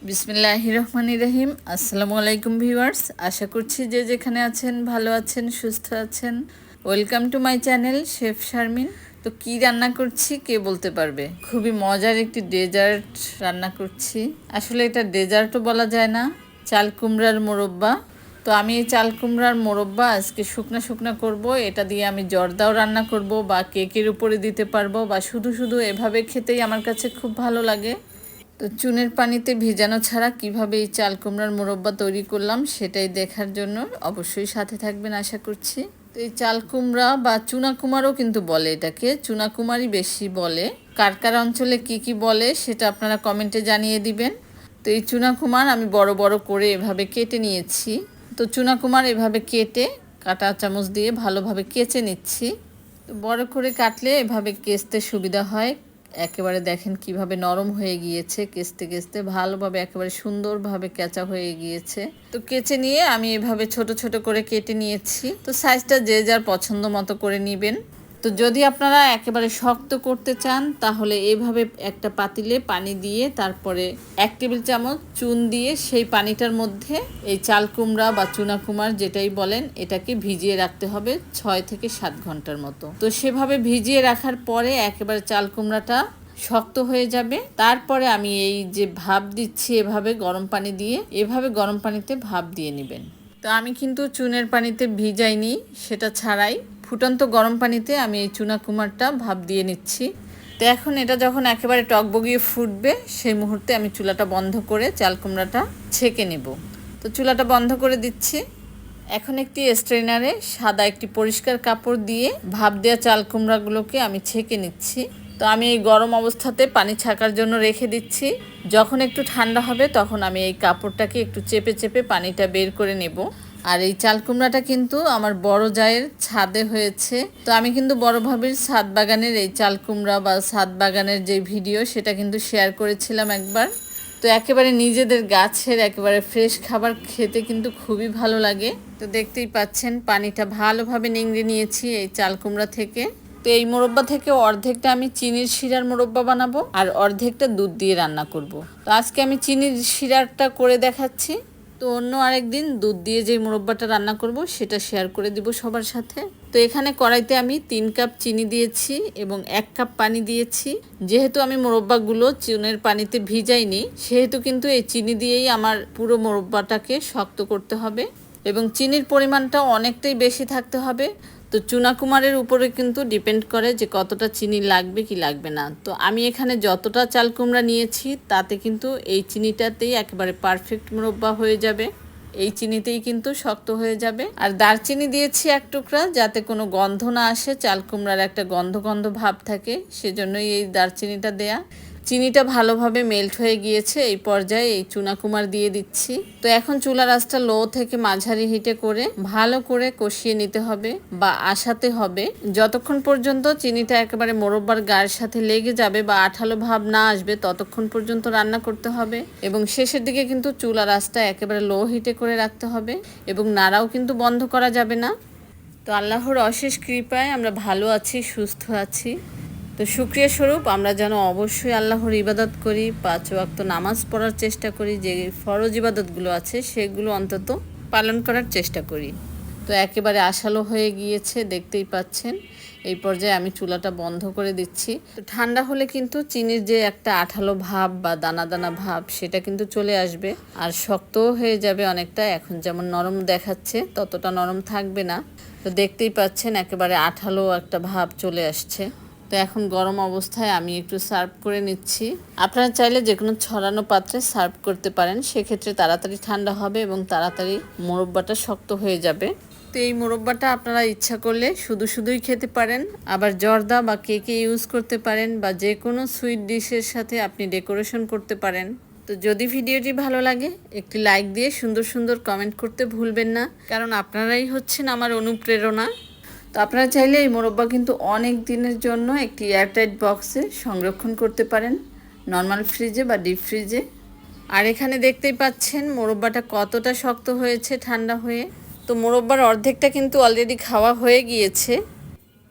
বিসমিল্লাহির রহমানির রহিম। আসসালামু আলাইকুম ভিউয়ার্স, আশা করছি যে যেখানে আছেন ভালো আছেন, সুস্থ আছেন। Welcome to my channel chef Sharmin. তো কি রান্না করছি কে বলতে পারবে? খুবই মজার একটি ডেজার্ট রান্না করছি। আসলে এটা ডেজার্টও বলা যায় না, চাল কুমড়ার মোরব্বা। তো আমি এই চাল কুমড়ার মোরব্বা আজকে শুকনা শুকনা করব। এটা দিয়ে আমি জর্দাও রান্না করব, বা কেকের উপরে দিতে পারবো, বা শুধু শুধু এভাবে খেতেই আমার কাছে খুব ভালো লাগে। তো চুনের পানিতে ভিজানো ছাড়া কিভাবে এই চাল কুমড়ার মোরব্বা তৈরি করলাম সেটাই দেখার জন্য অবশ্যই সাথে থাকবেন আশা করছি। তো এই চাল কুমড়া বা চুনা কুমারও কিন্তু বলে, এটাকে চুনা কুমারই বেশি বলে। কার কার অঞ্চলে কি কি বলে সেটা আপনারা কমেন্টে জানিয়ে দিবেন। তো এই চুনা কুমার আমি বড় বড় করে এভাবে কেটে নিয়েছি। তো চুনা কুমার এভাবে কেটে কাঁটা চামচ দিয়ে ভালোভাবে কেচে নিচ্ছি। তো বড় করে কাটলে এভাবে কেচতে সুবিধা হয়। একেবারে দেখেন কিভাবে নরম হয়ে গিয়েছে, কেচতে কেচতে ভালোভাবে একেবারে সুন্দরভাবে কেঁচা হয়ে গিয়েছে। তো কেচে নিয়ে আমি এভাবে ছোট ছোট করে কেটে নিয়েছি। তো সাইজটা যে যার পছন্দ মতো করে নেবেন। তো যদি আপনারা একেবারে শক্ত করতে চান তাহলে এইভাবে একটা পাতিলে পানি দিয়ে তারপরে 1 টেবিল চামচ চুন দিয়ে সেই পানিটার মধ্যে এই চাল কুমড়া বা চুনা কুমার যেটাই বলেন এটাকে ভিজিয়ে রাখতে হবে 6 থেকে 7 ঘন্টার মতো। তো সেভাবে ভিজিয়ে রাখার পরে একেবারে চাল কুমড়াটা শক্ত হয়ে যাবে। তারপরে আমি এই যে ভাপ দিচ্ছি এভাবে গরম পানি দিয়ে, এভাবে গরম পানিতে ভাপ দিয়ে নেবেন। তো আমি কিন্তু চুনের পানিতে ভিজাইনি, সেটা ছাড়াই ফুটন্ত গরম পানিতে আমি এই চুনা কুমারটা ভাপ দিয়ে নিচ্ছি। তো এখন এটা যখন একেবারে টকবগিয়ে ফুটবে সেই মুহূর্তে আমি চুলাটা বন্ধ করে চাল কুমড়াটা ছেঁকে নেব। তো চুলাটা বন্ধ করে দিচ্ছি। এখন একটি স্ট্রেনারে সাদা একটি পরিষ্কার কাপড় দিয়ে ভাপ দেওয়া চাল কুমড়াগুলোকে আমি ছেঁকে নিচ্ছি। তো আমি এই গরম অবস্থাতে পানি ছাকার জন্য রেখে দিচ্ছি। যখন একটু ঠান্ডা হবে তখন আমি এই কাপড়টাকে একটু চেপে চেপে পানিটা বের করে নেব। আর এই চাল কুমড়াটা কিন্তু আমার বড় জায়ের ছাদে হয়েছে। তো আমি কিন্তু বড় ভাবির ছাদ বাগানের এই চাল কুমড়া বা ছাদ বাগানের যে ভিডিও সেটা কিন্তু শেয়ার করেছিলাম একবার। তো একেবারে নিজেদের গাছের একেবারে ফ্রেশ খাবার খেতে কিন্তু খুবই ভালো লাগে। তো দেখতেই পাচ্ছেন পানিটা ভালোভাবে নিংড়ে নিয়েছি এই চাল কুমড়া থেকে। তো এই মোরব্বা থেকে অর্ধেকটা আমি চিনির শিরার মোরব্বা বানাবো আর অর্ধেকটা দুধ দিয়ে রান্না করব। তো আজকে আমি চিনির শিরাটা করে দেখাচ্ছি। তো অন্য আরেকদিন দুধ দিয়ে যে মোরব্বাটা রান্না করব সেটা শেয়ার করে দিব সবার সাথে। তো এখানে কড়াইতে আমি 3 কাপ চিনি দিয়েছি এবং 1 কাপ পানি দিয়েছি। যেহেতু আমি মোরব্বাগুলো চুনের পানিতে ভিজাইনি সেহেতু কিন্তু এই চিনি দিয়েই আমার পুরো মোরব্বাটাকে শক্ত করতে হবে এবং চিনির পরিমাণটা অনেকটাই বেশি থাকতে হবে। তো চুনা কুমারের উপরে কিন্তু ডিপেন্ড করে যে কতটা চিনি লাগবে কি লাগবে না। তো আমি এখানে যতটা চাল কুমড়া নিয়েছি তাতে কিন্তু এই চিনিটাতেই একেবারে পারফেক্ট মোরব্বা হয়ে যাবে। এই চিনিতেই কিন্তু শক্ত হয়ে যাবে। আর দারচিনি দিয়েছি 1 টুকরা, যাতে কোনো গন্ধ না আসে, চাল কুমড়ার একটা গন্ধ গন্ধ ভাব থাকে, সেজন্যই এই দারচিনিটা দেয়া। চিনিটা ভালোভাবে মেল্ট হয়ে গিয়েছে, এই পর্যায়ে এই চুনা কুমার দিয়ে দিচ্ছি। তো এখন চুলার আঁচটা লো থেকে মাঝারি হিটে করে ভালো করে কষিয়ে নিতে হবে বা আসাতে হবে, যতক্ষণ পর্যন্ত চিনিটা একেবারে মোরব্বার গায়ের সাথে লেগে যাবে বা আঠালো ভাব না আসবে ততক্ষণ পর্যন্ত রান্না করতে হবে। এবং শেষের দিকে কিন্তু চুলার আঁচটা একেবারে লো হিটে করে রাখতে হবে এবং নাড়াও কিন্তু বন্ধ করা যাবে না। তো আল্লাহর অশেষ কৃপায় আমরা ভালো আছি, সুস্থ আছি। তো শুকরিয়া স্বরূপ আমরা যেন অবশ্যই আল্লাহর ইবাদত করি, 5 ওয়াক্ত নামাজ পড়ার চেষ্টা করি, যে ফরজ ইবাদতগুলো আছে সেগুলো অন্তত পালন করার চেষ্টা করি। তো একেবারে আশালো হয়ে গিয়েছে, দেখতেই পাচ্ছেন। এই পর্যায়ে আমি চুলাটা বন্ধ করে দিচ্ছি। তো ঠান্ডা হলে কিন্তু চিনির যে একটা আঠালো ভাব বা দানা দানা ভাব সেটা কিন্তু চলে আসবে আর শক্তও হয়ে যাবে অনেকটা। এখন যেমন নরম দেখাচ্ছে ততটা নরম থাকবে না। তো দেখতেই পাচ্ছেন একেবারে আঠালো একটা ভাব চলে আসছে। তো এখন গরম অবস্থায় আমি একটু সার্ভ করে নিচ্ছি। আপনারা চাইলে যে কোনো ছড়ানো পাত্রে সার্ভ করতে পারেন, সেক্ষেত্রে তাড়াতাড়ি ঠান্ডা হবে এবং তাড়াতাড়ি মোরব্বাটা শক্ত হয়ে যাবে। তো এই মোরব্বাটা আপনারা ইচ্ছা করলে শুধু শুধুই খেতে পারেন, আবার জর্দা বা কেকে ইউজ করতে পারেন, বা যে কোনো সুইট ডিশের সাথে আপনি ডেকোরেশন করতে পারেন। তো যদি ভিডিওটি ভালো লাগে একটি লাইক দিয়ে সুন্দর সুন্দর কমেন্ট করতে ভুলবেন না, কারণ আপনারাই হচ্ছেন আমার অনুপ্রেরণা। তো আপনারা চাইলে এই মোরব্বা কিন্তু অনেক দিনের জন্য একটি এয়ারটাইট বক্সে সংরক্ষণ করতে পারেন, নর্মাল ফ্রিজে বা ডিপ ফ্রিজে। আর এখানে দেখতেই পাচ্ছেন মোরব্বাটা কতটা শক্ত হয়েছে ঠান্ডা হয়ে। তো মোরব্বার অর্ধেকটা কিন্তু অলরেডি খাওয়া হয়ে গিয়েছে।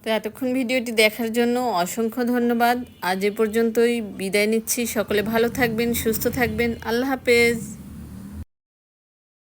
তো এতক্ষণ ভিডিওটি দেখার জন্য অসংখ্য ধন্যবাদ। আজ এ পর্যন্তই বিদায় নিচ্ছি। সকলে ভালো থাকবেন, সুস্থ থাকবেন। আল্লাহ হাফেজ।